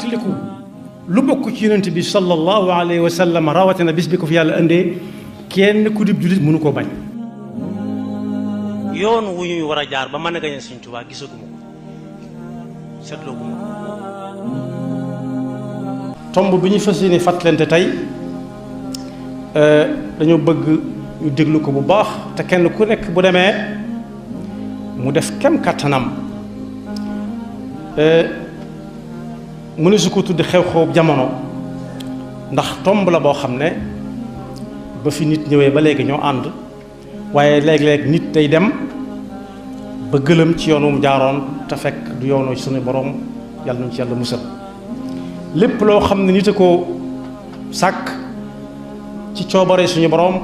fàttaliku lu bokk ci yonent bi sallallahu alayhi wa sallam rawatina bis bi ko fi yàlla indee kenn ku dib jullit mënu koo bañ. yoon wu ñuy war a jaar ba mën a gañe Sëñ Tuubaa gisaguma ko seetlooguma ko. tomb bi ñu fas yéene fàttalante tey dañoo bëgg ñu déglu ko bu baax te kenn ku nekk bu demee mu def kem kàttanam mu ne su ko tudd xew-xew jamono ndax tomb la boo xam ne ba fi nit ñëwee ba léegi ñoo ànd waaye léeg-léeg nit day dem ba gëlëm ci yoon wu mu jaaroon te fekk du yoonu suñu borom yàlla nañu ci yàlla musal. lépp loo xam ne nit a ko sàkk ci coobare suñu borom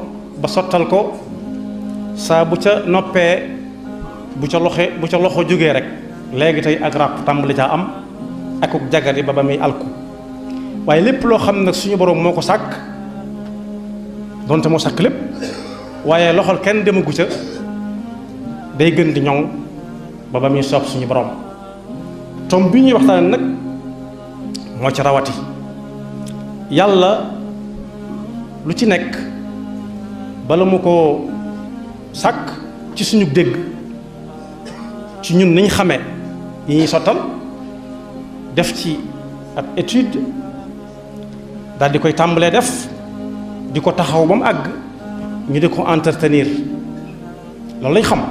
ba sottal ko saa bu ca noppee bu ca loxo jógee rek léegi tey ak ràpp tàmbali caa am akuk jagari ba muy alku waaye lépp loo xam ne nag suñu borom moo ko sàkk donte moo sàkk lépp waaye loxol kenn demagu ca day gën di ñoŋ ba muy soob suñu borom. tom bi ñuy waxtaane nag moo ci rawati yàlla lu ci nekk bala mu ko sàkk ci suñu dégg ci ñun niñ xamee yi ñuy sottal def ci ab étude daal di koy tàmbalee def di ko taxaw ba mu àgg ñu di ko entretenir loolu lañ xam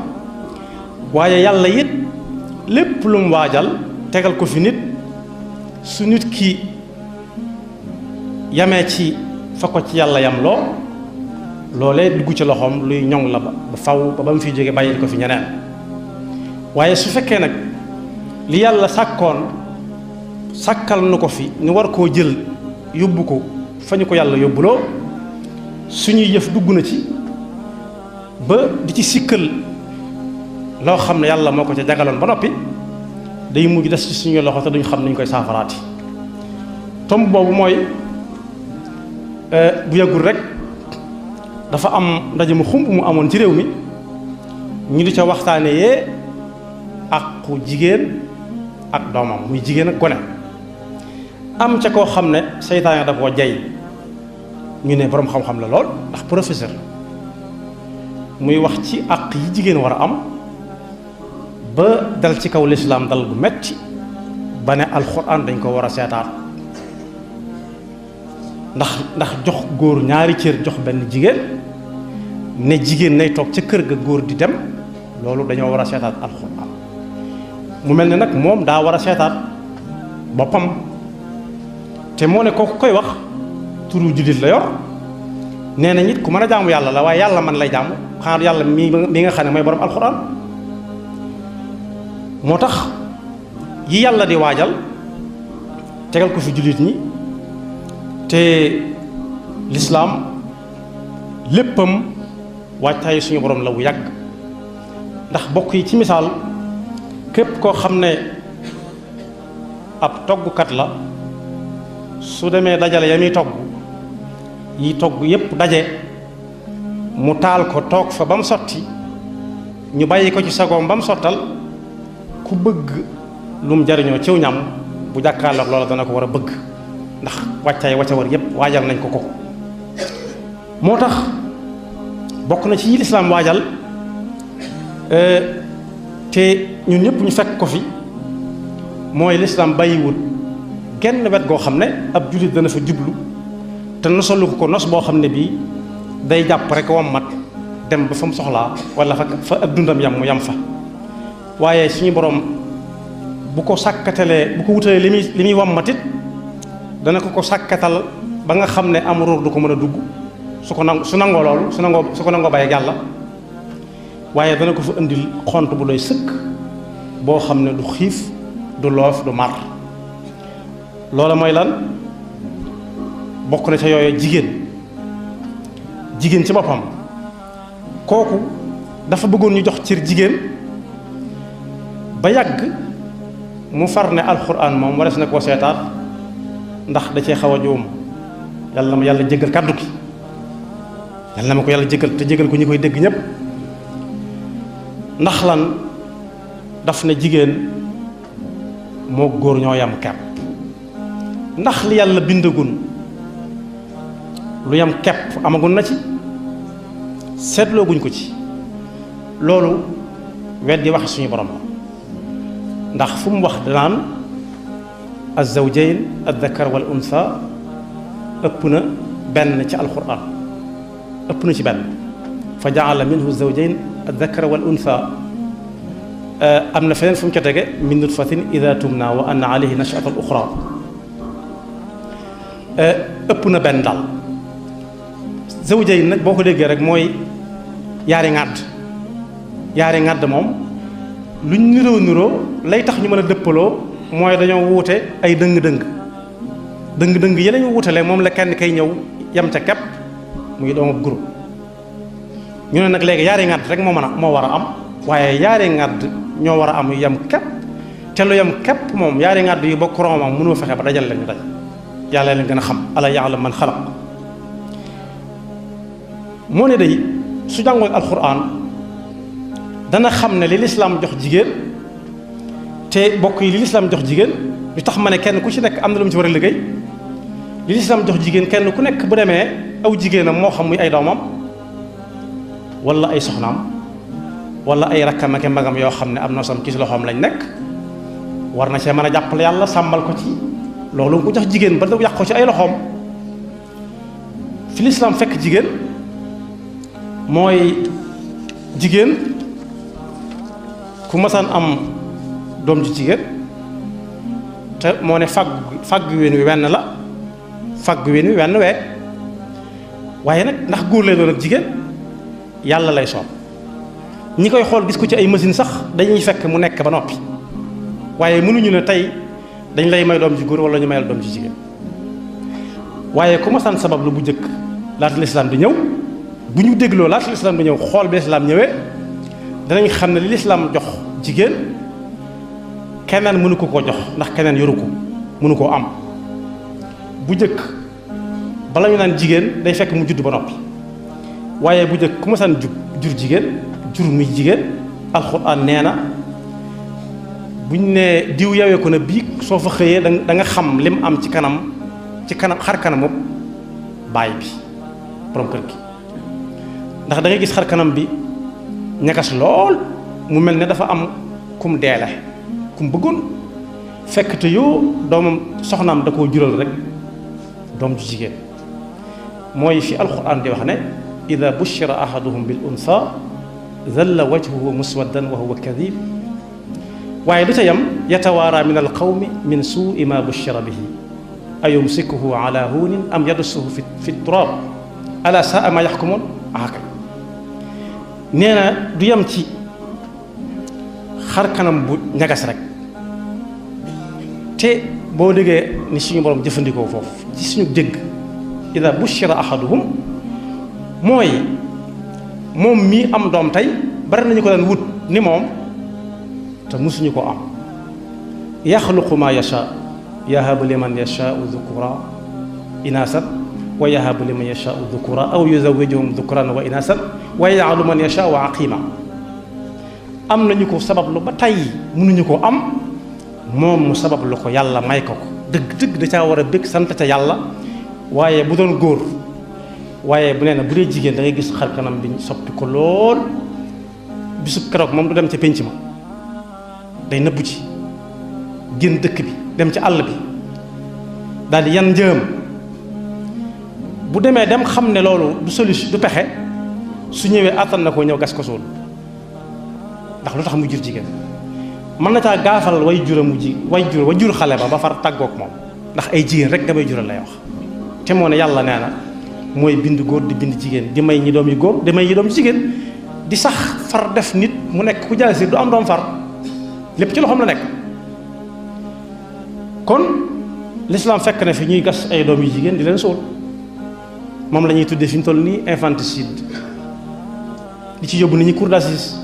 waaye yàlla it lépp lu mu waajal tegal ko fi nit su nit ki yamee ci fa ko ci yàlla yam loolee dugg ci loxoom luy ñoŋ la ba faw ba mu fiy jóge bàyyil ko fi ñeneen waaye su fekkee nag li yàlla sàkkal na ko fi ñu war koo jël yóbbu ko fa ñu ko yàlla yóbbuloo suñuy yëf dugg na ci ba di ci sikkal loo xam ne yàlla moo ko ca jagaloon ba noppi day mujj des ci suñu loxo te duñ xam ni ñu koy saafaraati. tomb boobu mooy bu yàggul rek dafa am ndaje mu xumb mu amoon ci réew mi ñu di ca waxtaane yee àqu jigéen ak doomam muy jigéen ak gone am ca koo xam ne seytaane da koo jay ñu ne boroom xam-xam la lool ndax professeur muy wax ci àq yi jigéen war a am ba dal ci kaw lislaam dal bu metti ba ne alxuraan dañ ko war a seetaat ndax jox góor ñaari cër jox benn jigéen ne jigéen nay toog ca kër ga góor di dem loolu dañoo war a seetaat alxuraan mu mel ne nag moom daa war a seetaat boppam te moo ne kooku koy wax turu jullit la yor nee na nit ku mën a jaamu yàlla la waaye yàlla man lay jaamu xanaa yàlla mi nga xam ne mooy borom alxuraan moo tax yi yàlla di waajal tegal ko fi jullit ñi te lislaam léppam waajtaayu suñu borom la bu yàgg ndax bokk yi ci misaal képp koo xam ne ab toggkat la su demee dajale ya muy togg yi togg yépp daje mu taal ko toog fa ba mu sotti ñu bàyyi ko ci sagoom ba mu sottal ku bëgg lu mu jariñoo ciw ñam bu jàkkaarloog loola dana ko war a bëgg ndax wàccaay wacca war yépp waajal nañ ko moo tax bokk na ci yi lislaam waajal te ñun ñëpp ñu fekk ko fi mooy lislaam bàyyiwul genn wet goo xam ne ab jullit dana fa jublu te nosalu ko nos boo xam ne bii day jàpp rek wammat dem ba fa mu soxlaa wala fa ab dundam yam mu yam fa waaye suñu borom bu ko sàkkatalee bu ko wutalee li muy wammatit dana ko sàkkatal ba nga xam ne am ruur du ko mën a dugg su ko nangoo loolu su ko nangoo bàyyi yàlla waaye dana ko fa indil xont bu doy sëkk boo xam ne du xiif du loof du mar loola mooy lan bokk na ca yooyu jigéen ci boppam kooku dafa bëggoon ñu jox cër jigéen ba yàgg mu far ne alxuraan moom warees na koo seetaat ndax da cee xaw a juum yàlla ma yàlla jéggal kàddu gi yàlla na ma ko yàlla jéggal te jéggal ko ñi koy dégg ñépp ndax lan daf ne jigéen moo góor ñoo yam kepp ndax li yàlla bindagun lu yam kepp amagun na ci seetlooguñ ko ci loolu weddi wax suñu borom la ndax fu mu wax danaan az-zawjayn ad-dhakar wal untha ëpp na benn ci alquran ëpp na ci benn fa jaala minhu az-zawjayn ad-dhakar wal untha am na feneen fu mu ca tege min nutfatin ida tumna wa anna alayhi nachata al uxra ëpp na benn daal zawjayn nag boo ko déggee rek mooy yaari ŋàdd moom luñ niroo lay tax ñu mën a dëppaloo mooy dañoo wuute ay dëng-dëng yi lañu wuutale moom la kenn kay ñëw yam ca kepp muy doomu groupe ñu ne nag léegi yaari ŋàdd rek moo war a am waaye yaari ŋàdd ñoo war a am yam kepp te lu yam kepp moom yaari ŋàdd yu bokk romam mënoo fexe ba dajal lañu daj yàlla leen gën a xam ala ya'lam man xalaq moo ne day su jàngoon alxuraan dana xam ne li lislaam jox jigéen te bokk yi li lislaam jox jigéen lu tax ma ne kenn ku ci nekk am na lu mu ci war a liggéey li lislaam jox jigéen kenn ku nekk bu demee aw jigéenam moo xam muy ay doomam wala ay soxnaam wala ay rakkam ak magam yoo xam ne am na sam ci loxoom lañ nekk war na see mën a jàppale yàlla sàmmal ko ci loolu ku jox jigéen ba da yàq ko ci ay loxoom fi lislaam fekk jigéen mooy jigéen ku masaan am doom ji jigéen te moo ne fàgg ween wi wenn la fàgg ween wi wenn wee waaye nag ndax góor lay doon ak jigéen yàlla lay soob ñi koy xool gis ko ci ay machine sax dañuy fekk mu nekk ba noppi waaye mënuñu ne tey dañ lay may doom ji góor wala ñu mayal doom ji jigéen waaye ku masaan sabab lu bu njëkk laata lislaam di ñëw bu ñu dégloo laata lislaam di ñëw xool bi lislaam ñëwee danañ xam ne li lislaam jox jigéen keneen mënu ko jox ndax keneen yoru ko mënu koo am bu njëkk bala ñu naan jigéen day fekk mu judd ba noppi waaye bu njëkk ku masaan jur jigéen jur muy jigéen alxuraan nee na buñ ne diw yawee ko na biig soo fa xëyee da nga xam lim am ci kanam xar kanamu baay bi borom kër gi ndax da ngay gis xar kanam bi ñagas lool mu mel ne dafa am kum deele kum bëggoon fekk te yoo doomam soxnaam da koo jural rek doom ju jigéen mooy fi alxuraan di wax ne ida bushira ahaduhum bil unsa zalla wajhuhu muswaddan wa huwa kadib waaye du ca yam yatawaara min alqawmi min suui ma bushira bihi ayumsikuhu ala huunin am yadussuhu fi turab ala saa ma yaxkumoon akay nee na du yam ci xar kanam bu ñagas rek te boo déggee ni suñu borom jëfandikoo foofu ci suñu dégg ida bushira ahaduhum mooy moom mii am doom tey bari nañu ko daan wut ni moom te musuñu ko am yaxluqu ma yasha yahabu liman yashaau dhukura inasan wa yahabu liman yashaau dhukura aw yuzawijuhum dhukuran wa inasan wa yaj'alu man yashaau aqima am nañu ko sabablu ba tey mënuñu ko am moom mu sabablu ko yàlla may ko dëgg da caa war a bëgg sant ca yàlla waaye bu doon góor waaye bu nee na bu dee jigéen da ngay gis xar kanam bi soppi ko lool bisub keroog moom du dem ca pénc ma day nëbbu ci génn dëkk bi dem ci àll bi daal di yan njëm bu demee dem xam ne loolu du solution du pexe su ñëwee attan na ko ñëw gas ko suul ndax lu tax mu jur jigéen mën na caa gaafal way jur xale ba far tàggoog moom ndax ay jigéen rek nga may jural lay wax te moo ne yàlla nee na mooy bind góor di bind jigéen di may ñi doom yu góor di may ñi doom jigéen di sax far def nit mu nekk ku jaasir du am doom far lépp ci loxoom la nekk kon l'islam fekk na fi ñuy gas ay doom yu jigéen di leen suul moom la ñuy tuddee fi ñu toll nii infanticide di ci yóbbu nit ñi cour d'assises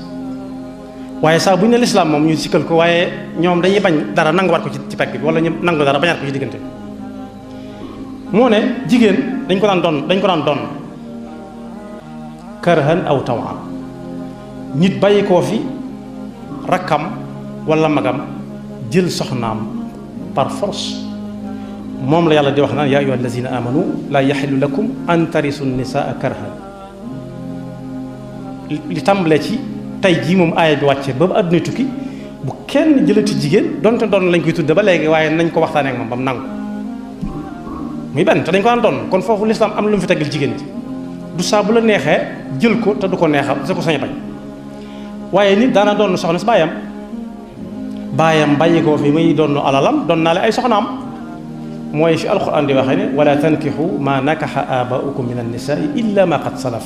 waaye saa bu ñu ne l'islam moom ñu sikkal ko waaye ñoom dañuy bañ dara nanguwaat ko ci pegg bi wala ñu nangu dara bañaat ko ci diggante moo ne jigéen dañ ko daan doon karhan aw tawan nit bàyyi koo fi rakkam wala magam jël soxnaam par force moom la yàlla di wax naan yaa ayyuha allazina amanu laa yaxillu lakum an tarisu nisaa karhan li tàmbalee ci tey jii moom aaya bi wàcce ba àdduna tukki bu kenn jëlati jigéen donte doon lañ koy tudde ba léegi waaye nañ ko waxtaanee ak moom ba mu nangu muy benn te dañ ko daan doon kon foofu lislaam am lu mu fi tegal jigéen ji du saa bu la neexee jël ko te du ko neexal sa ko sañ bañ waaye nit daana doon soxna si baayam bàyyi ko fi muy doon alalam doon naa le ay soxnaam mooy fi alquran di waxee ne wala tankixu ma nakaxa aabaukum min annisaai illa ma qad salaf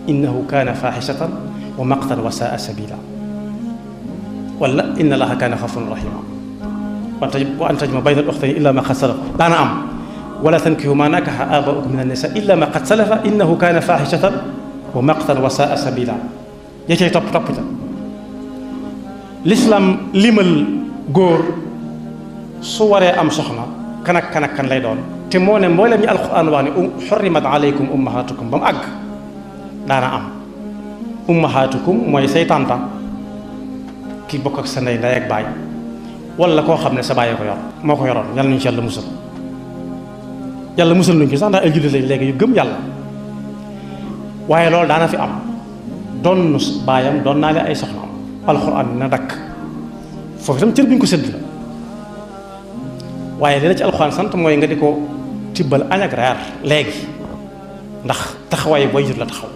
innahu kaana faaxishatan wa maqtan wa saa sabila wala inna allaha kaana xafuran rahima wa an tajma bayna al uxtayni illa ma qad salaf daana am wala tankixu ma nakaxa aabaukum min annisaai illa ma qad salafa innahu kaana faaxishatan wa maqtan wa saa sabila ya cay topp ca l'islam limal góor su waree am soxna kan ak kan lay doon te moo ne mboolem ñi alquran wax ne xurrimat alaykum ummahatukum ba mu àgg daana am ummahatukum mooy say tànta ki bokk ak sa ndey ak baay wala koo xam ne sa baay ko yor moo ko yoroon yàlla nañu ci yàlla musal nañu ci sax ndax ay jullit lañ léegi yu gëm yàlla waaye loolu daana fi am doon baayam doon naa leen ay soxnaam alxuraan na dakk foofu itam cër bi ñu ko sédd la waaye li la ci alxuraan sant mooy nga di ko tibbal añ ak reer léegi ndax taxawaay booy jur la taxaw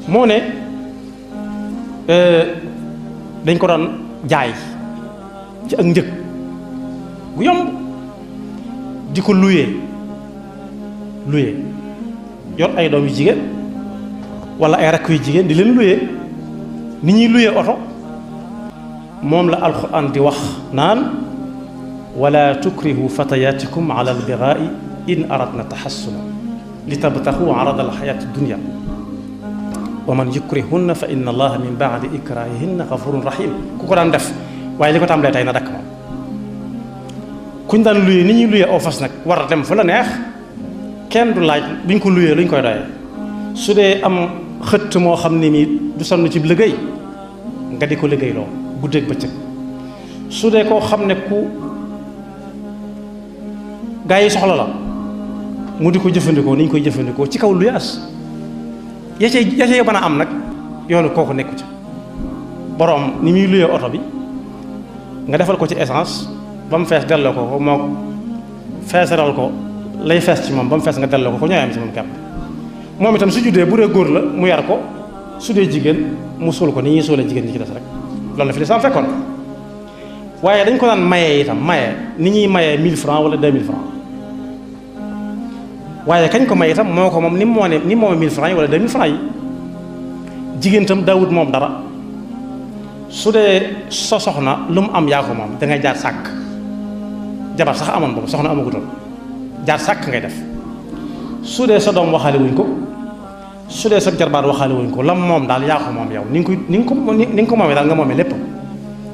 moo ne dañ ko doon jaay ci ak njëg gu yomb di ko luyee yor ay doom yu jigéen wala ay rakk yu jigéen di leen luyee ni ñuy luyee oto moom la alquran di wax naan wala tukrihu fatayatikum ala albigaai in aradna taxassuna li tabtaxu arada alxayaati dunia wa man yukrihunna fa inna allaha min baadi ikrahihinna gafurun rahim ku ko daan def waaye li ko tàmbalee tey na dakk moom kuñ daan luyee ni ñuy luyee aw fas nag war a dem fa la neex kenn du laaj buñ ko luyee luñ koy doyee su dee am xëtt moo xam ne nii du sonn ci liggéey nga di ko liggéey loo guddeeg bëccëg su dee koo xam ne ku gaa yi soxla la mu di ko jëfandikoo ni ñu koy jëfandikoo ci kaw lu yaas ya cay mën a am nag yoonu kooku nekku ci boroom ni muy luyee oto bi nga defal ko ci essence ba mu fees delloo ko moo feesaral ko lay fees ci moom ba mu fees nga delloo ko ñooy am ci moom kepp moom itam su juddee bu dee góor la mu yar ko su dee jigéen mu suul ko ni ñuy suulee jigéen ñi ci des rek loolu la fi lislaam fekkoon waaye dañ ko daan mayee itam maye ni ñuy mayee 1000 francs wala 2000 francs waaye kañ ko may itam moo ko moom ni moom 1000 francs yi wala 2000 francs yi jigéen itam daawut moom dara su dee sa soxna lu mu am yaa ko moom da ngay jaar sàkk jabar sax amoon boobu soxna amagutoon jaar sàkk ngay def su dee sa doom waxaale wuñ ko su dee sa jarbaat waxaale wuñ ko lam moom daal yaa ko moom yow ni nga ko moomee daal nga moomee lépp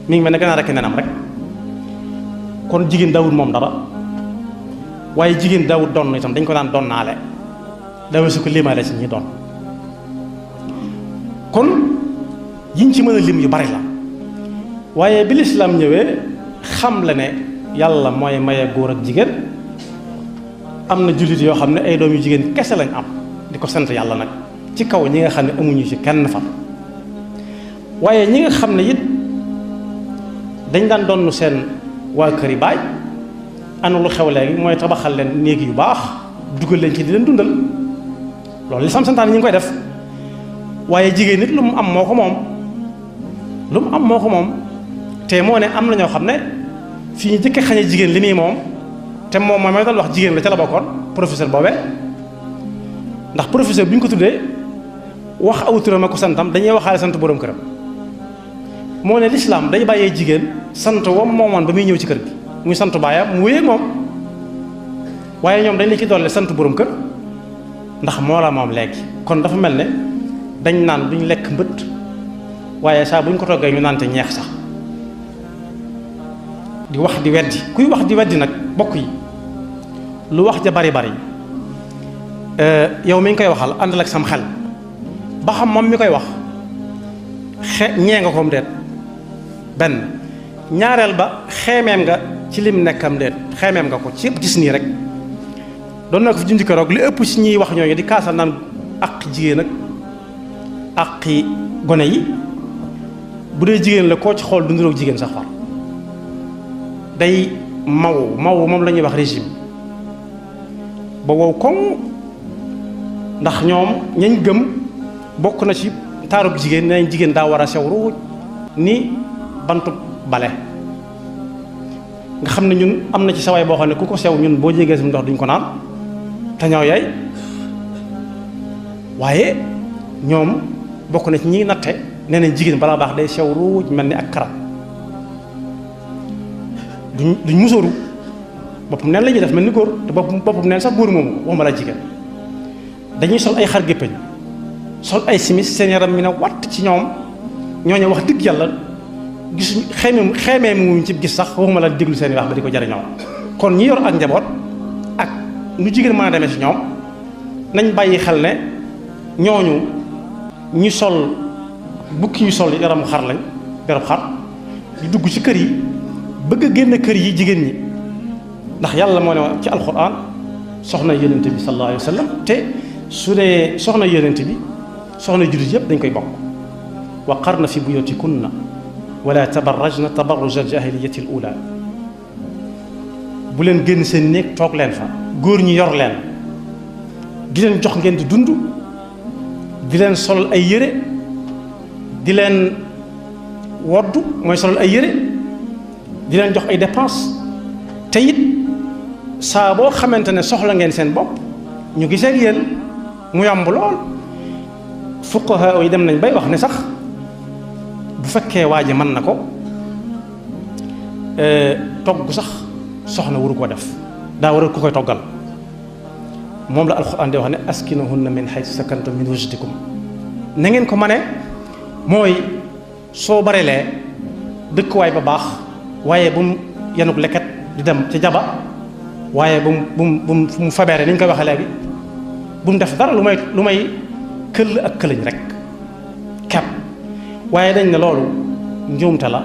mi ngi mel ne gën a rekk nenam rek kon jigéen daawut moom dara waaye jigéen daawut doon itam dañ ko daan doon naale dawee su ko limaale ci ñi doon kon yiñ ci mën a lim yu bari la waaye bi lislaam ñëwee xam la ne yàlla mooy maye góor ak jigéen am na jullit yoo xam ne ay doom yu jigéen kese lañ am di ko sant yàlla nag ci kaw ñi nga xam ne amuñu ci kenn fa waaye ñi nga xam ne it dañ daan doon seen waa kër yi baay ana lu xew léegi mooy tabaxal leen néeg yu baax dugal leen ci di leen dundal loolu lislaam santaane ñi ngi koy def waaye jigéen nit lu mu am moo ko moom te moo ne am na ñoo xam ne fii ñu jëkk xañe jigéen li muy moom te moom mooy dal wax jigéen la ca la bokkoon professeur boobee ndax professeur bi ñu ko tuddee wax aw turam ak ko santam dañuy waxaale sant borom këram moo ne lislaam day bàyyee jigéen sant wam moomoon ba muy ñëw ci kër gi muy sant baayam mu wéyee moom waaye ñoom dañ la ci doole sant borom kër ndax moo la moom léegi kon dafa mel ne dañ naan duñ lekk mbëtt waaye saa buñ ko toggee ñu naan te ñeex sax di wax di weddi kuy wax di weddi nag bokk yi lu wax ja bari yow mi ngi koy waxal àndal ak sam xel ba xam moom mi koy wax ñee nga koom deet benn ñaareel ba xeemeem nga ci lim nekkam déet xeemeem nga ko ci gis nii rek doon na ko fi junj keroog li ëpp ci ñiy wax ñooñu di kaasal naan ak jigéen ak aqi gone yi bu dee jigéen la koo ci xool du niroog jigéen sax far day maw moom la ñuy wax régime ba wow koŋ ndax ñoom ñañ gëm bokk na ci taarub jigéen nañ jigéen daa war a sew ruuj ni bantu bale nga xam ne ñun am na ci sawaay boo xam ne ku ko sew ñun boo jégee si ndox duñ ko naan te ñoo yaay waaye ñoom bokk na ci ñi natte nee nañ jigéen balaa baax day sew ruuj mel ni ak karam duñ musóoru boppam neen la ñuy def mel ni góor te boppam neen sax góor moomu waxuma la jigéen dañuy sol ay xar géppeñ sol ay simis seen yaram mi ne watt ci ñoom ñooñu wax dëgg yàlla gisuñ xeemee mu ci gis sax waxuma la déglu seen i wax ba di ko jariñoo kon ñi yor ak njaboot ak nu jigéen mën a demee ci ñoom nañ bàyyi xel ne ñooñu ñu sol bukki ñu sol yaramu xar lañ berab xar di dugg ci kër yi bëgg a génn kër yi jigéen ñi ndax yàlla moo ne ci alquran soxna yonent bi sallallahu alayhi wa sallam te su dee soxna yonent bi soxna jullit yëpp dañ koy bokk wa qarna fi buyutikunna wala tabarrajna tabarruj al-jahiliyati al-ula bu leen génn seen néeg toog leen fa góor ñi yor leen di leen jox ngeen di dund di leen solal ay yére di leen woddu mooy solal ay yére di leen jox ay dépense te it saa boo xamante ne soxla ngeen seen bopp ñu gisee ak yéen mu yomb lool fuqaha yi dem nañ bay wax ne sax bu fekkee waa ji mën na ko togg sax soxna waru koo def daa war a ku koy toggal moom la alxuraan di wax ne askinuhunna min haythu sakantum min wujdikum na ngeen ko mane mooy soo barelee dëkkuwaay ba baax waaye bu mu yenuk leket di dem ci jaba waaye bu mu fabeere ni ñu koy waxee léegi bu mu def dara lu may këll ak këlëñ rek kepp waaye dañ ne loolu njuumte la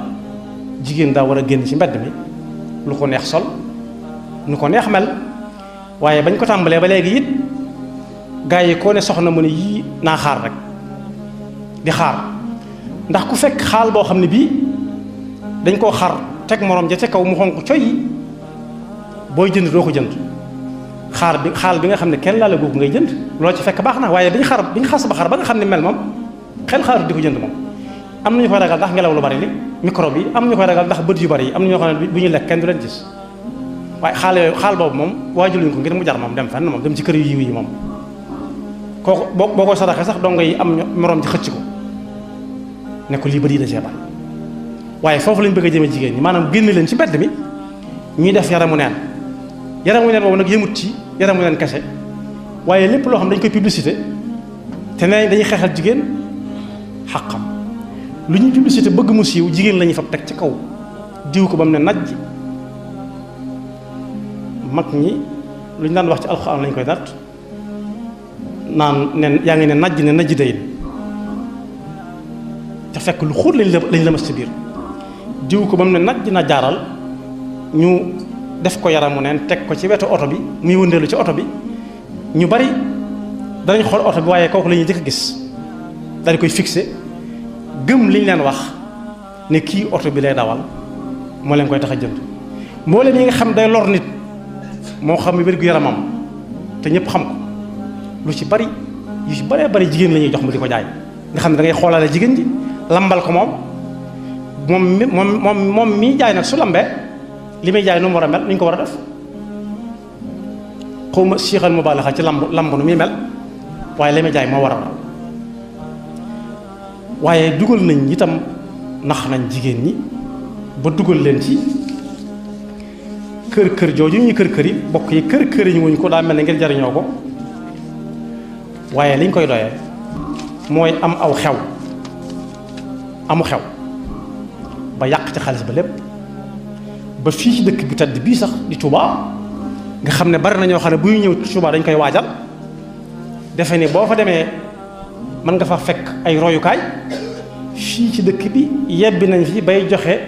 jigéen daa war a génn ci mbedd mi lu ko neex sol nu ko neex mel waaye bañ ko tàmbalee ba léegi it gaa yi koo ne soxna mu ne yii naa xaar rek di xaar ndax ku fekk xaal boo xam ne bii dañ koo xar teg morom ja ca kaw mu xonq coy yi booy jënd doo ko jënd xaal bi nga xam ne kenn laale googu ngay jënd loo ci fekk baax na waaye bi ñu xas ba xar ba nga xam ne mel moom xel xaaru di ko jënd moom am na ñu koy ragal ndax ngelaw lu bari li microbe yi am na ñu koy ragal ndax bët yu bari yi am na ñoo xam ne bu ñuy lekk kenn du leen gis waaye xaal boobu moom waajuluñ ko ngir mu jar moom dem fenn moom dem ci kër yu yiw yi moom kooku boo koy saraxee sax dongo yi am moroom ci xëcc ko ne ko lii bët yi da cee bari waaye foofu lañ bëgg a jëmee jigéen ñi maanaam génn leen ci mbedd mi ñuy def yaramu neen boobu nag yëmut ci yaramu neen kese waaye lépp loo xam dañ koy publicité te ne dañuy xeexal jigéen xaqam lu ñuy publicité bëgg mu siiw jigéen la ñuy fab teg ci kaw diw ko ba mu ne najj mag ñi lu ñu daan wax ci alxuraan lañ koy natt naan nen yaa ngi ne najj day te fekk lu xóot lañ la mas ci biir diw ko ba mu ne najj na jaaral ñu def ko yaramu neen teg ko ci wetu oto bi muy wëndeelu ci oto bi ñu bari danañ xool oto bi waaye kooku la ñuy jëkk a gis daal koy fixé gëm liñ leen wax ne kii oto bi lay dawal moo leen koy tax a jënd mboolem yi nga xam day lor nit moo xam wér gu yaramam te ñëpp xam ko lu ci bari yu ci baree bari jigéen la ñuy jox mu di ko jaay nga xam ne da ngay xoolaale jigéen ji lambal ko moom mii jaay nag su lambee li may jaay nu mu war a mel ni ñu ko war a def xaw ma siixal mubaalaxa ci lamb nu muy mel waaye li may jaay moo war a waaye dugal nañ itam nax nañ jigéen ñi ba dugal leen ci kër jooju ñuy kër yi bokk yi kër yi wuñ ko daa mel ne ngir jariñoo ko waaye liñ koy doyee mooy am amu xew ba yàq ci xaalis ba lépp ba fii ci dëkk bi tedd bii sax di Touba nga xam ne bari na ñoo xam ne buy ñëw Touba dañ koy waajal defe ni boo fa demee mën nga fa fekk ay royukaay fii ci dëkk bi yebbi nañ fi bay joxe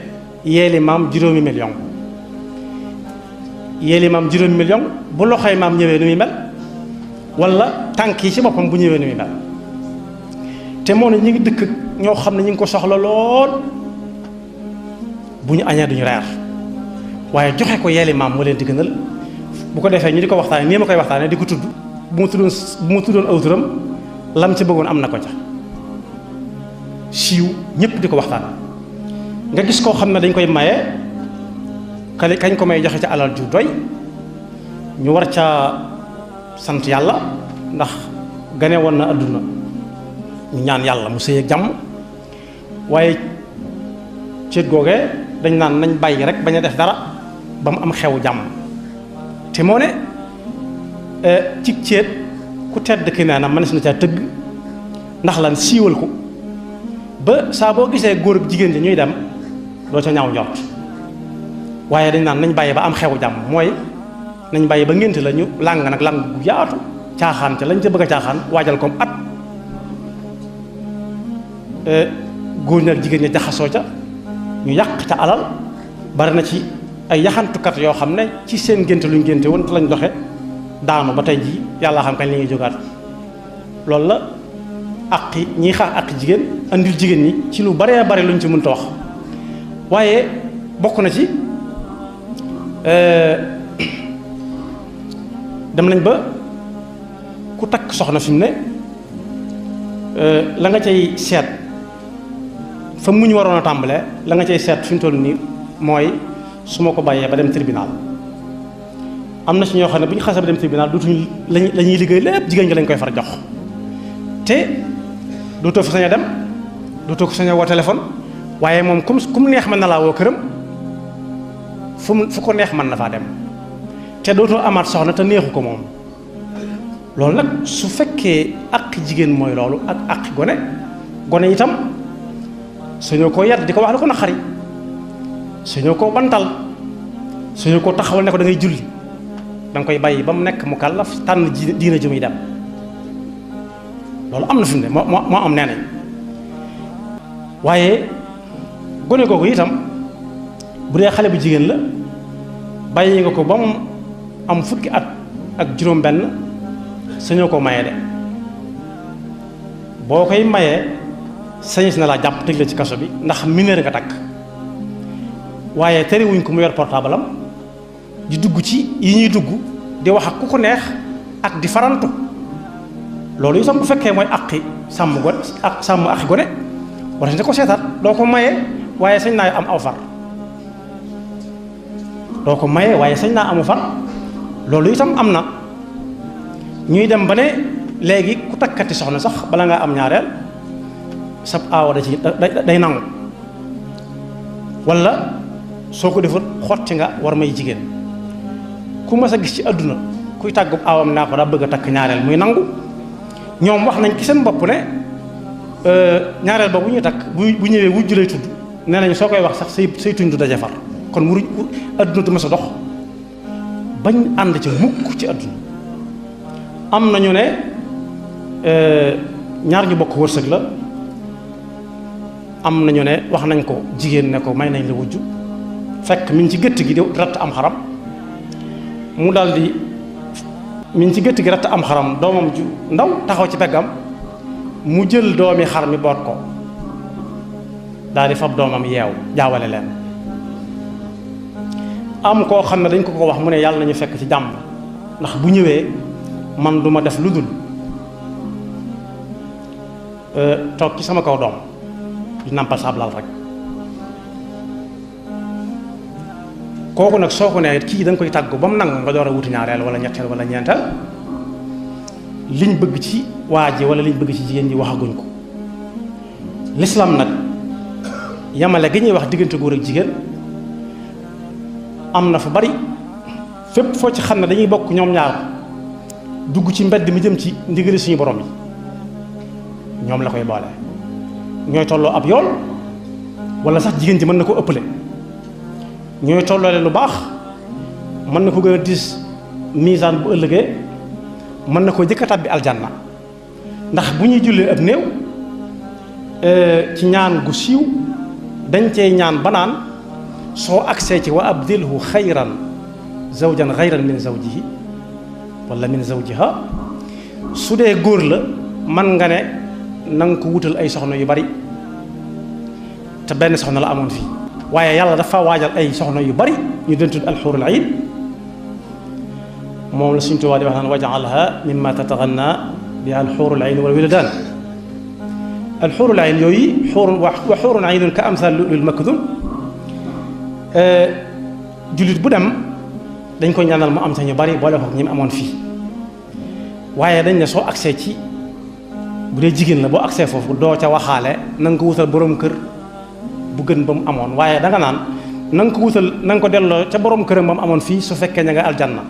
yeeli maam 5 million yéeli maam juróom million bu loxoy maam ñëwee nu muy mel wala tànk yi ci boppam bu ñëwee nu muy mel te moo ne ñu ngi dëkk ñoo xam ne ñu ngi ko soxla lool bu ñu añee duñu reer waaye joxe ko yéeli maam moo leen di gënal bu ko defee ñu di ko waxtaane nii ma koy waxtaane di ko tudd bu ma tuddoon aw turam lam ci bëggoon am na ko ca siiw ñëpp di ko waxtaan nga gis koo xam ne dañ koy maye kañ ko may joxe ca alal ju doy ñu war ca sant yàlla ndax gane woon na àdduna ñu ñaan yàlla mu sëy ak jàmm waaye céet googee dañ naan nañ bàyyi rek bañ a def dara ba mu am xew jàmm te moo ne ci céet ku tedd ki nee na mënees na caa tëgg ndax lan siiwal ko ba saa boo gisee góor ak jigéen ji ñuy dem doo ca ñaaw njort waaye dañ naan nañ bàyyi ba am xew jàmm mooy nañ bàyyi ba ngénte la ñu làng nag làng gu yaatu caaxaan ca lañ ca bëgg a caaxaan waajal ko at góor ñi ak jigéen ñi jaxasoo ca ñu yàq ca alal bari na ci ay yaxantukat yoo xam ne ci seen ngénte luñ ngénte woon te lañ doxe daanu ba tey jii yàlla xam kañ la ñuy jógaat loolu la aqi ñiy xaar aqi jigéen andil jigéen ñi ci lu baree bare luñ ci mënta wax waaye bokk na ci dem nañ ba ku takk soxna fi mu ne la nga cay seet fa mu ñu waroon a tàmbalee la nga cay seet fi mu toll nii mooy su ma ko bàyyee ba dem tribunal am na ci ñoo xam ne bu ñu xasee ba dem tribunal dootuñu la ñuy liggéey lépp jigéen ñi lañ koy far jox te dootoo fi sañ a dem dootoo ko sañ a woo téléphone waaye moom ku mu neex mën na laa woo këram fu ko neex mën na faa dem te dootoo amaat soxna te neexu ko moom loolu nag su fekkee ak jigéen mooy loolu ak ak gone itam suñoo ko yar di ko wax la ko naqari suñoo ko bantal suñoo ko taxawal ne ko da ngay julli da nga koy bàyyi ba mu nekk mu kàllaf tànn diina ju muy dem loolu am na fi mu ne moo am nee nañ waaye gone googu itam bu dee xale bu jigéen la bàyyi nga ko ba mu am fukki at ak juróom benn sañoo ko maye de boo koy mayee sañis na laa jàpp tëj la ci kaso bi ndax mineur nga takk waaye terewuñ ko mu yor portable am di dugg ci yi ñuy dugg di wax ak ku ko neex ak di farantu loolu itam bu fekkee mooy aqi sàmm gone ak sàmm aqi gone war na ko seetaat doo ko maye waaye sañ naa am aw far doo ko maye waaye sañ naa amu far loolu itam am na ñuy dem ba ne léegi ku takkati soxna sax bala ngaa am ñaareel sab aawa da ci day nangu wala soo ko defut xotti nga war may jigéen ku mas a gis ci àdduna kuy tàggub aawam naa ko daa bëgg a takk ñaareel muy nangu ñoom wax nañ ci seen bopp ne ñaareel boobu ñuy takk bu ñëwee wujju lay tudd nee nañ soo koy wax sax say tuñ du daje far kon mu àdduna du mas a dox bañ ànd ci mukk ci àdduna am nañu ne ñaar ñu bokk wërsëg la am nañu ne wax nañ ko jigéen ne ko may nañ la wujju fekk mi ngi ci gëtt gi di ratt am xaram mu daldi mi ngi ci gëtt gi ratt am xaram doomam ju ndaw taxaw ci peggam mu jël doomi xar mi boot ko daal di fab doomam yeew jaawale leen am koo xam ne dañ ko wax mu ne yàlla nañu fekk ci jàmm ndax bu ñëwee man duma def lu dul toog ci sama kaw doom di nampal sablal rek kooku nag soo ko nee kii da nga koy tàggu ba mu nangu nga door a wuti ñaareel wala ñetteel wala ñeenteel liñ bëgg ci waa ji wala liñ bëgg ci jigéen ñi waxaguñ ko l'islam nag yamale gi ñuy wax diggante góor ak jigéen am na fu bari fépp foo ci xam ne dañuy bokk ñoom ñaar dugg ci mbedd mi jëm ci ndigali suñu borom yi ñoom la koy boole ñooy tolloo ab yool wala sax jigéen ji mën na ko ëppale ñooy tolloole lu baax mën na ko gën a diis misaan bu ëllëgee mën na koo jëkk a tàbbi aljanna ndax bu ñuy jullee ab néew ci ñaan gu siiw dañ cey ñaan ba naan soo agsee ci wa abdilhu xayran zawjan ghayran min zawjihi wala min zawjiha su dee góor la man nga ne na nga ko wutal ay soxna yu bari te benn soxna la amoon fii waaye yàlla dafa waajal ay soxna yu bari ñu doon tudd alxuurul ayn moom la suñu Tuubaa di wax naan waj'alha mimma tataghanna bi alxuurul ayn wal wildaan alxuurul ayn yooyu wa xuurun aynun ka amsal lu'lu'il maknun jullit bu dem dañ ko ñaanal mu am sa ñu bari boole ko ñi mu amoon fii waaye dañ ne soo agsee ci bu dee jigéen la boo agsee foofu doo ca waxaale na nga ko wutal borom kër bu gën ba mu amoon waaye danga naan na nga ko wutal na nga ko delloo ca borom këram ba mu amoon fii su fekkee ña nga aljanna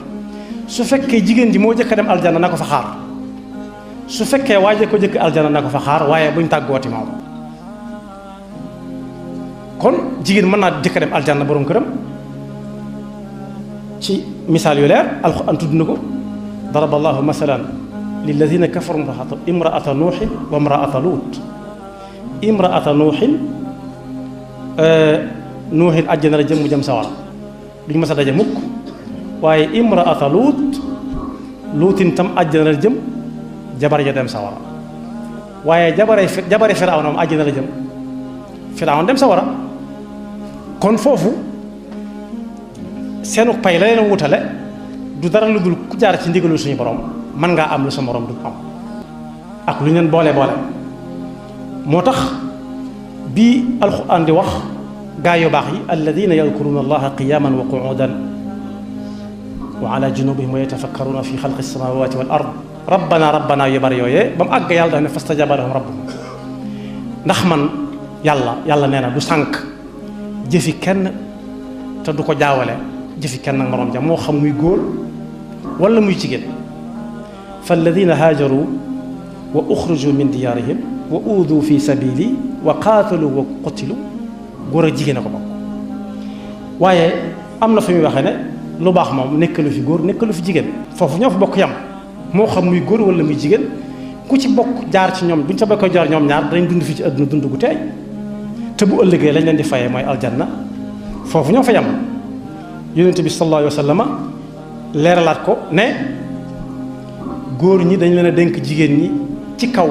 su fekkee jigéen ji moo jëkk a dem aljanna na ko fa xaar su fekkee waaje ko jëkk aljanna na ko fa xaar waaye buñ tàggooti moom kon jigéen mën naa jëkk a dem aljanna borom këram ci misaal yu leer alxuraan tudd na ko daraba allahu masalan lilladina kafaru imraata nuuxin wa imraata luut imraata nuuxin nuuxin àjjana la jëm mu jëm sawara duñ mas a daje mukk waaye imraata luutin tam àjjana la jëm jabar ja dem sawara waaye jabare Firawna moom àjjana la jëm Firawna dem sawara kon foofu seenu pay la leen wutale du dara lu dul ku jaar ci ndigalu suñu borom mën ngaa am lu sa morom du am ak lu ñu leen boole moo tax bii alxuraan di wax gaa yu baax yi alladina yadkuruna allaha qiyaman wa qu'udan wa ala junubihim wa yatafakkaruna fi xalqi samawati wal ard rabbana yu bari yooyee ba mu àgg yàlla daf ne fastajaba lahum rabbuhum ndax man yàlla nee na du sànq jëfi kenn te du ko jaawale jëfi kenn ak moroom ja moo xam muy góor wala muy jigéen falladina haajaru wa uxriju min diyaarihim wa uudu fi sabili wa qaatalu wa qutilu góor ak jigéen a ko bokk waaye am na fi muy waxee ne lu baax moom nekkalu fi góor nekkalu fi jigéen foofu ñoo fa bokk yam moo xam muy góor wala muy jigéen ku ci bokk jaar ci ñoom buñ sa bokkee jaar ñoom ñaar dañ dund fi ci àdduna dund gu teey te bu ëllëgee lañ leen di fayee mooy aljanna foofu ñoo fa yam yonent bi sallallahu alayhi wa sallam leeralaat ko ne góor ñi dañ leen a dénk jigéen ñi ci kaw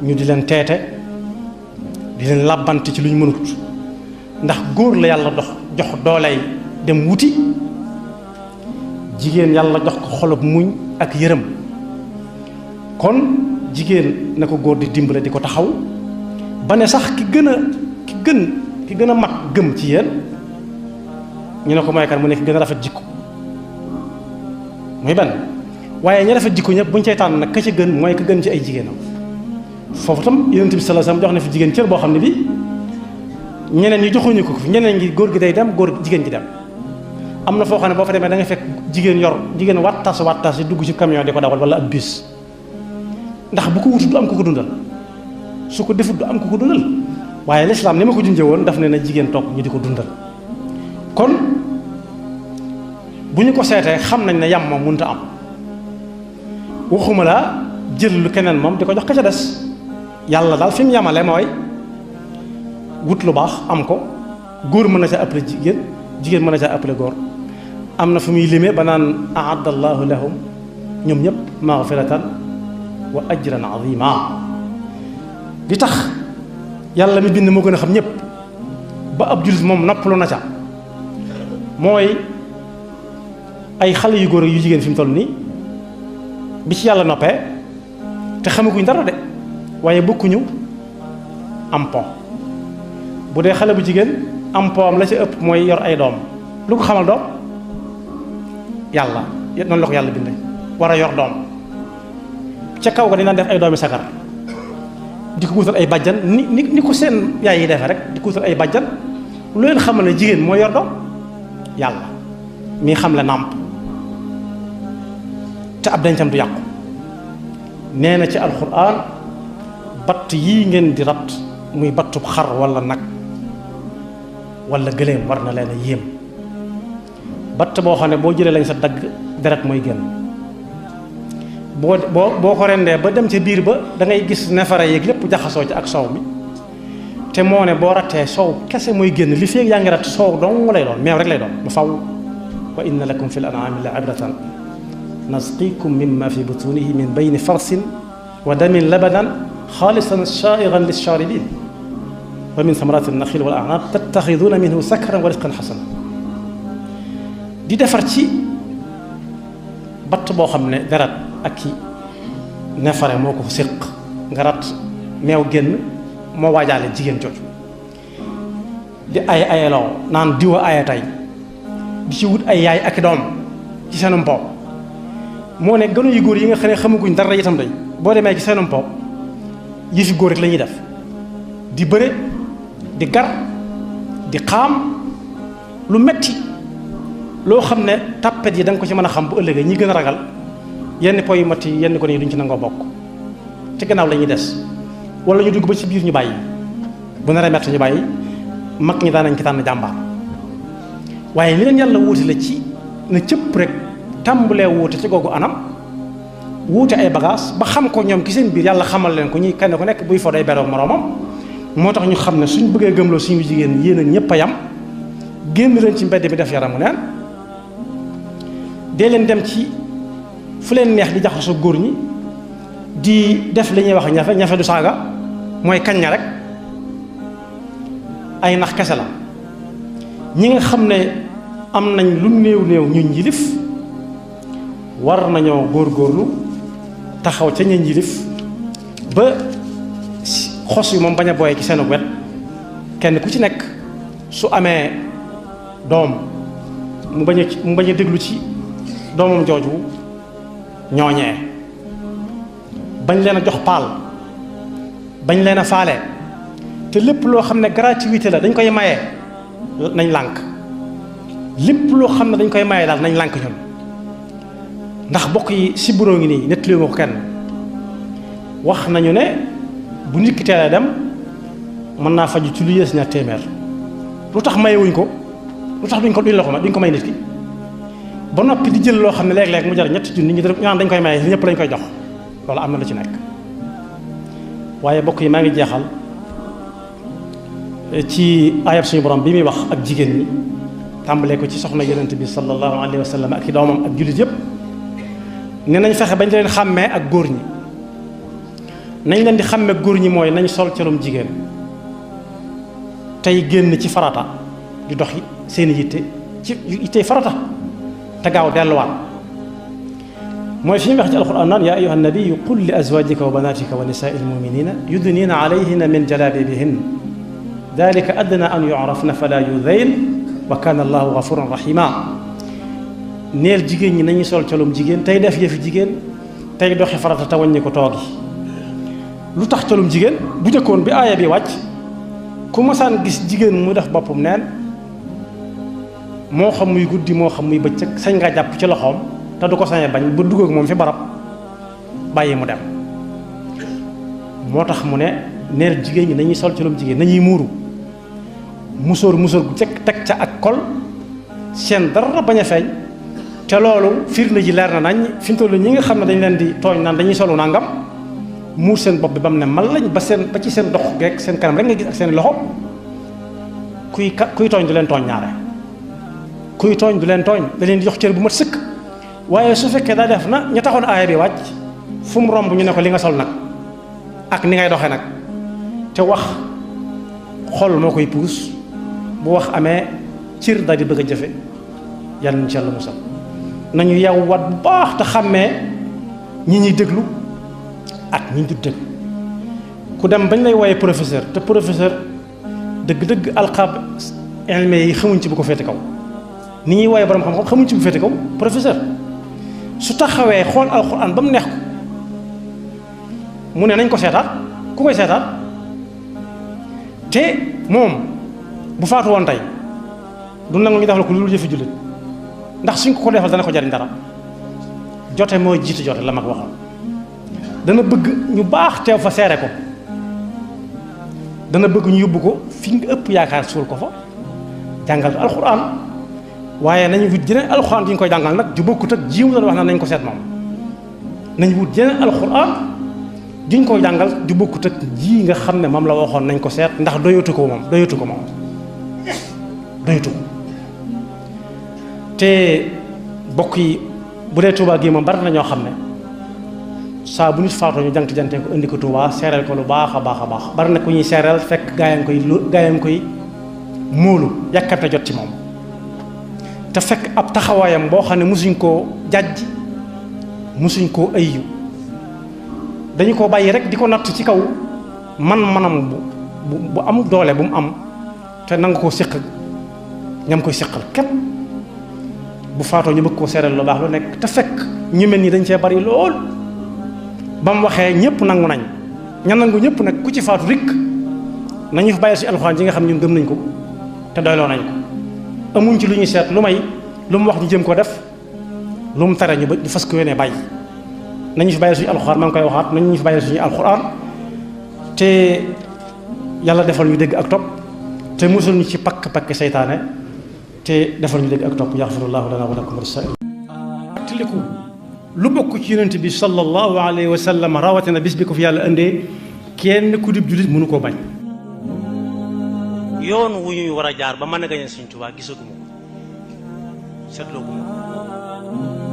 ñu di leen teete di leen làbbante ci lu ñu mënut ndax góor la yàlla jox dooley dem wuti jigéen yàlla jox ko xolub muñ ak yërëm kon jigéen na ko góor di dimbale di ko taxaw ba ne sax ki gën a mat gëm ci yéen ñu ne ko mooy kan mu ne ki gën a rafet jikko muy benn waaye ñi rafet jikko ñëpp bu ñu cay tànn nag ka ci gën mooy ka gën ci ay jigéenam foofu tam yonent bi sallallahu alayhi wasallam jox na fi jigéen cër boo xam ne bi ñeneen ñi joxuñu ko fi ñeneen ñi góor gi day dem jigéen gi dem am na foo xam ne boo fa demee da nga fekk jigéen wattas yi dugg ci camion di ko dawal wala ab bus ndax bu ko wutut du am ku ko dundal su ko defut du am ku ko dundal waaye lislaam ni ma ko junjee woon daf ne na jigéen toog ñu di ko dundal kon bu ñu ko seetee xam nañ ne yam moom mënut a am waxuma laa jël lu keneen moom di ko jox ka ca des yàlla daal fi mu yamale mooy wut lu baax am ko góor mën na ca ëppale jigéen mën na ca ëppale góor am na fu muy limee ba naan aadda allahu lahum ñoom ñëpp maghfiratan wa ajran azima li tax yàlla mi bind moo gën a xam ñëpp ba ab jullit moom noppalu na ca mooy ay xale yu góor yu jigéen fi mu toll nii bi ci yàlla noppee te xamaguñ dara de waaye bokkuñu am po bu dee xale bu jigéen am po am la ci ëpp mooy yor ay doom lu ko xamal doom yàlla noonu la ko yàlla bindee war a yor doom ca kaw ga dina def ay doomi sagar di ko wutal ay bàjjan ni ko seen yaay yi defee rek di ko wutal ay bàjjan lu leen xamal ne jigéen mooy yor doom yàlla mi xam la nàmp te ab dencam du yàqu nee na ci alxuraan batt yii ngeen di rat muy battub xar wala nag wala gëléem war na leen a yéem batt boo xam ne boo jëlee lañ sa dagg deret mooy génn boo ko rendee ba dem ca biir ba da ngay gis nefare yeeg lépp jaxasoo ci ak soow mi te moo ne boo rattee soow kese mooy génn li feeg yaa ngi rat soow dong lay doon meew rek lay doon ba faw wa inna lakum fi l-an'aami la ibratan nasqiikum mimma fi butunihi min bayni farsin wa damin labanan xaalisan shaa'igan lish-shaaribiin wa min samaraati n-naxiil wal a'naab tattaxiduuna minhu sakran wa rizqan xasana di defar ci batt boo xam ne deret ak ki nefare moo ko séq nga rat meew génn moo waajaale jigéen jooju di ayeloo naan diwa aya tey di ci wut ay yaay ak doom ci seenum po moo ne gënu yu góor yi nga xam ne xamaguñ dara itam day boo demee ci seenum po yëfi góor rek la ñuy def di bëre di gar di xaam lu metti loo xam ne tàppet yi da nga ko ci mën a xam bu ëllëgee ñi gën a ragal yenn po yu metti yenn ko nii duñ ci nangoo bokk ci gannaaw la ñuy des wala ñu dugg ba ci biir ñu bàyyi bu naree metti ñu bàyyi mag ñi daanañ ci tànn jàmbaar waaye li leen yàlla wuute la ci na cëpp rek tàmbalee wuute ci googu anam wuute ay bagage ba xam ko ñoom ki seen biir yàlla xamal leen ko ñuy kenn ku nekk buy fo day beroog moroomam moo tax ñu xam ne suñ bëggee gëmloo suñu jigéen yéen a ñëpp a yam génn leen ci mbedd bi def yaramu neen dee leen dem ci fu leen neex di jaxasoo góor ñi di def li ñuy wax ñafe du saaga mooy kañ na rek ay nax kese la ñi nga xam ne am nañ lu néew ñun yilif war nañoo góorgóorlu taxaw ca ña yilif ba xos yi moom bañ a booyee ci seen wet kenn ku ci nekk su amee doom mu bañ a déglu ci doomam jooju ñooñee bañ leen a jox paal bañ leen a faale te lépp loo xam ne gratuité la dañ koy maye nañ lànk lépp loo xam ne dañ koy maye daal nañ lànk ñun ndax bokk yi si bureau ngi nii nettali ma ko kenn wax nañu ne bu nit ki teelee dem mën naa faju ci lu yées ñaar téeméer lu tax mayewuñ ko lu tax duñ ko may nit ki ba noppi di jël loo xam ne léeg-léeg mu jar ñetti junni ñu naan dañ koy maye ñëpp lañ koy jox loolu am na lu ci nekk waaye bokk yi maa ngi jeexal ci ayab suñu borom bi muy wax ak jigéen ñi tàmbalee ko ci soxna yonent bi sallallahu alayhi wa sallam ak i doomam ak jullit yëpp ne nañ fexe bañ leen xàmmee ak góor ñi nañ leen di xàmmee góor ñi mooy nañ sol colum jigéen tey génn ci farata di doxi seeni yitte ci yittey farata te gaaw delluwaat mooy fi ñu wax ci alquran naan yaa ayyuha nabiyu qul li azwajika wa banatika wa nisaai almuminina yudnina alayhinna min jalabibihin dalika adna an yu'rafna fala yudayn wa kana allahu gafuran rahima neel jigéen ñi nañu sol colum jigéen tey def yëfi jigéen tey doxi farata te wàññi ko toogi lu tax colum jigéen bu njëkkoon bi aaya bi wàcc ku masaan gis jigéen mu def boppam neen moo xam muy guddi moo xam muy bëccëg sañ nga jàpp ci loxoom te du ko sañee bañ ba dugg ak moom fi barab bàyyi mu dem moo tax mu ne neel jigéen ñi nañuy sol colum jigéen nañuy muuru musóor bu jëkk teg ca ak kol seen dara bañ a feeñ te loolu firnde ji leer na nañ fi mu toll ñi nga xam ne dañ leen di tooñ naan dañuy solu nangam muur seen bopp bi ba mu ne mal lañ ba ci seen dox geek seen kanam rek nga gis ak seen loxo kuy tooñ du leen tooñ ñaare kuy tooñ du leen tooñ da leen di jox cër bu mat sëkk waaye su fekkee daa def na ña taxoon aaya bi wàcc fu mu romb ñu ne ko li nga sol nag ak ni ngay doxee nag te wax xol moo koy puus bu wax amee cër daal di bëgg a jëfe yàlla nañu ci yàlla musal nañu yewwaat bu baax te xàmmee ñi ñuy déglu ak ñi ñu déglu ku dem bañ lay wooyee professeur te professeur dëgg-dëgg alqaab ilmi yi xamuñ ci bu ko féete kaw ni ñuy wooyee borom xam-xam xamuñ ci bu féete kaw professeur su taxawee xool alxuraan ba mu neex ko mu ne nañ ko seetaat ku koy seetaat te moom bu faatu woon tey du nangu ñu defal ko lu jëfi jullit ndax suñ ko defal dana ko jariñ dara jote mooy jiitu jote la mag waxoon dana bëgg ñu baax teew fa seere ko dana bëgg ñu yóbbu ko fi nga ëpp yaakaar suul ko fa jàngal ko alxuraan waaye nañu wut jeneen alxuraan di ñu koy jàngal nag ju bokkut ak jiw doon wax na nañ ko seet moom nañ wut jeneen alxuraan di ñu koy jàngal ju bokkut ak ji nga xam ne moom la waxoon nañ ko seet ndax doyatu ko moom te bokk yi bu dee Touba gii moom bari na ñoo xam ne saa bu nit faatoo ñu jant ko indi ko Touba seereel ko lu baax a baax a baax bari na ku ñuy seereel fekk gaa yi koy móolu yàkkamte jot ci moom te fekk ab taxawaayam boo xam ne musuñ koo jàjj musuñ koo ayyu dañu ko bàyyi rek di ko natt ci kaw man-manam bu am doole bu mu am te nanga koo séq ñam koy séqal képp bu faatoo ñu bëgg koo seeral lu baax lu nekk te fekk ñu mel nii dañ cee bari lool ba mu waxee ñëpp nangu nañ ña nangu ñëpp nag ku ci faatu rikk nañu fi bàyyi si alxuraan ji nga xam ñun gëm nañ ko te doyloo nañ ko amuñ ci lu ñuy seet lu may lu mu wax ñu jëm ko def lu mu tere ñu fas ko yéene bàyyi nañu fi bàyyi suñu alxuraan maa ngi koy waxaat nañu fi bàyyi suñu alxuraan te yàlla defal ñu dégg ak topp te musul ñu ci pakk seytaane te defal ñu dégg ak topp yaxfirullahu lana wa lakum wasaa'il tiliku lu bokk ci yonent bi sallallahu alayhi wa sallam rawatina bis bi ko fi yàlla indee kenn ku dib jullit mënu koo bañ. yoon wu ñuy war a jaar ba mën a gañe Sëñ Tuubaa gisaguma ko seetloo guma ko